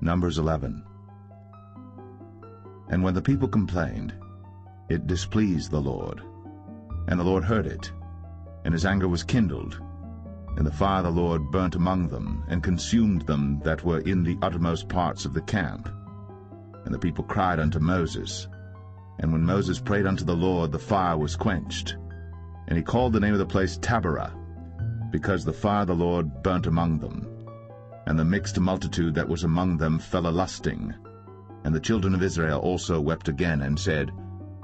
Numbers 11. And when the people complained, it displeased the Lord. And the Lord heard it, and his anger was kindled. And the fire of the Lord burnt among them, and consumed them that were in the uttermost parts of the camp. And the people cried unto Moses. And when Moses prayed unto the Lord, the fire was quenched. And he called the name of the place Taberah, because the fire of the Lord burnt among them. And the mixed multitude that was among them fell a-lusting. And the children of Israel also wept again, and said,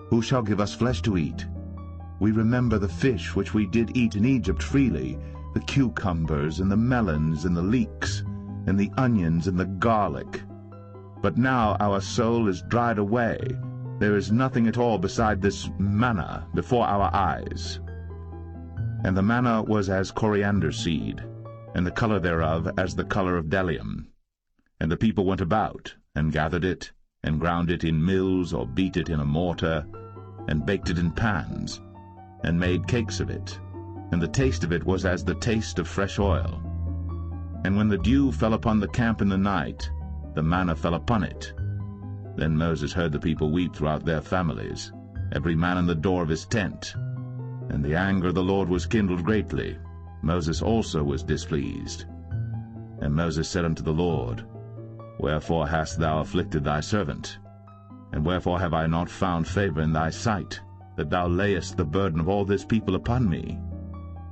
Who shall give us flesh to eat? We remember the fish which we did eat in Egypt freely, the cucumbers, and the melons, and the leeks, and the onions, and the garlic. But now our soul is dried away. There is nothing at all beside this manna before our eyes. And the manna was as coriander seed, and the color thereof as the color of bdellium. And the people went about, and gathered it, and ground it in mills, or beat it in a mortar, and baked it in pans, and made cakes of it. And the taste of it was as the taste of fresh oil. And when the dew fell upon the camp in the night, the manna fell upon it. Then Moses heard the people weep throughout their families, every man in the door of his tent. And the anger of the Lord was kindled greatly. Moses also was displeased. And Moses said unto the Lord, Wherefore hast thou afflicted thy servant? And wherefore have I not found favor in thy sight, that thou layest the burden of all this people upon me?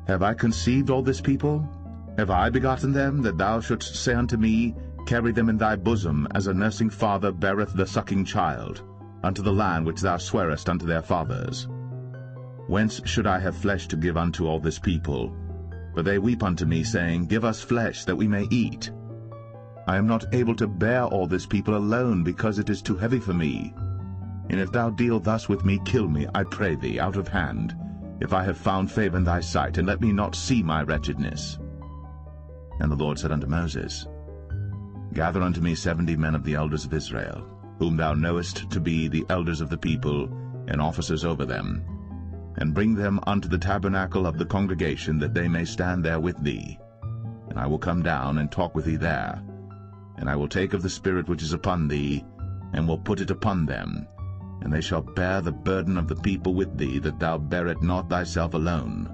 Have I conceived all this people? Have I begotten them, that thou shouldst say unto me, Carry them in thy bosom, as a nursing father beareth the sucking child, unto the land which thou swarest unto their fathers? Whence should I have flesh to give unto all this people? For they weep unto me, saying, Give us flesh, that we may eat. I am not able to bear all this people alone, because it is too heavy for me. And if thou deal thus with me, kill me, I pray thee, out of hand, if I have found favor in thy sight, and let me not see my wretchedness. And the Lord said unto Moses, Gather unto me 70 men of the elders of Israel, whom thou knowest to be the elders of the people, and officers over them, and bring them unto the tabernacle of the congregation, that they may stand there with thee. And I will come down and talk with thee there. And I will take of the Spirit which is upon thee, and will put it upon them, and they shall bear the burden of the people with thee, that thou bear it not thyself alone.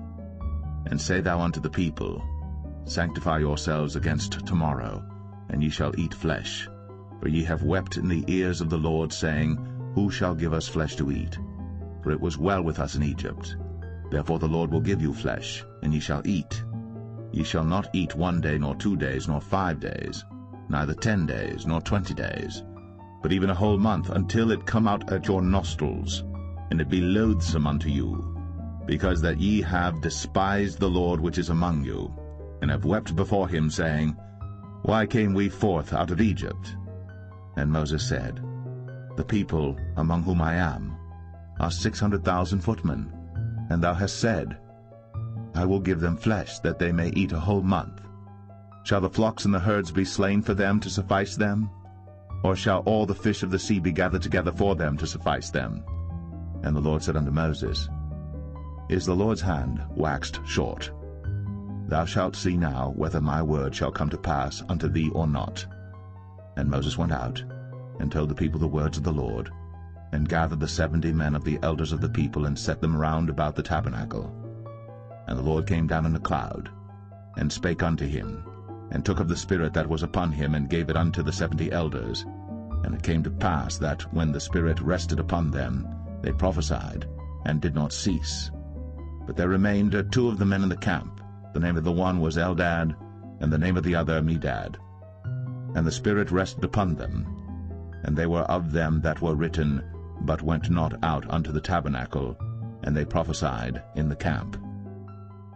And say thou unto the people, Sanctify yourselves against tomorrow, and ye shall eat flesh. For ye have wept in the ears of the Lord, saying, Who shall give us flesh to eat? For it was well with us in Egypt. Therefore the Lord will give you flesh, and ye shall eat. Ye shall not eat 1 day, nor 2 days, nor 5 days, neither 10 days, nor 20 days, but even a whole month, until it come out at your nostrils, and it be loathsome unto you, because that ye have despised the Lord which is among you, and have wept before him, saying, Why came we forth out of Egypt? And Moses said, The people among whom I am are 600,000 footmen, and thou hast said, I will give them flesh, that they may eat a whole month. Shall the flocks and the herds be slain for them to suffice them? Or shall all the fish of the sea be gathered together for them to suffice them? And the Lord said unto Moses, Is the Lord's hand waxed short? Thou shalt see now whether my word shall come to pass unto thee or not. And Moses went out, and told the people the words of the Lord, and gathered the 70 men of the elders of the people, and set them round about the tabernacle. And the Lord came down in a cloud, and spake unto him, and took of the Spirit that was upon him, and gave it unto the 70 elders. And it came to pass that, when the Spirit rested upon them, they prophesied, and did not cease. But there remained 2 of the men in the camp. The name of the one was Eldad, and the name of the other Medad. And the Spirit rested upon them, and they were of them that were written, but went not out unto the tabernacle, and they prophesied in the camp.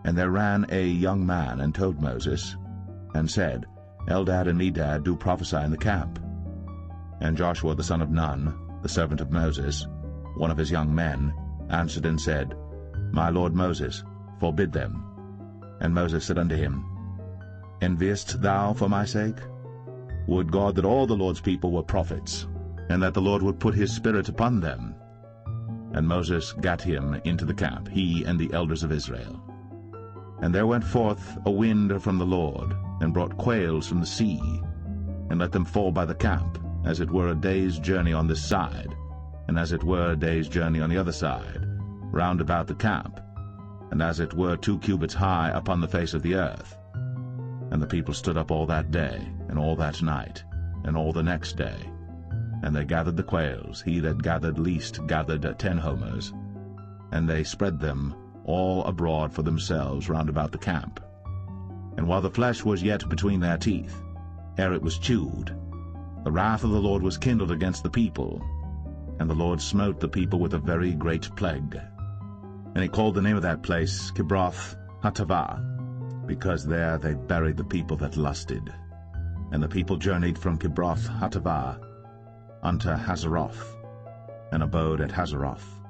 And there ran a young man, and told Moses, and said, Eldad and Medad do prophesy in the camp. And Joshua the son of Nun, the servant of Moses, one of his young men, answered and said, My lord Moses, forbid them. And Moses said unto him, Enviest thou for my sake? Would God that all the Lord's people were prophets, and that the Lord would put his Spirit upon them. And Moses gat him into the camp, he and the elders of Israel. And there went forth a wind from the Lord, and brought quails from the sea, and let them fall by the camp, as it were a day's journey on this side, and as it were a day's journey on the other side, round about the camp, and as it were 2 cubits high upon the face of the earth. And the people stood up all that day, and all that night, and all the next day. And they gathered the quails, he that gathered least gathered 10 homers, and they spread them all abroad for themselves round about the camp. And while the flesh was yet between their teeth, ere it was chewed, the wrath of the Lord was kindled against the people, and the Lord smote the people with a very great plague. And he called the name of that place Kibroth Hattaavah, because there they buried the people that lusted. And the people journeyed from Kibroth Hattaavah unto Hazeroth, and abode at Hazeroth.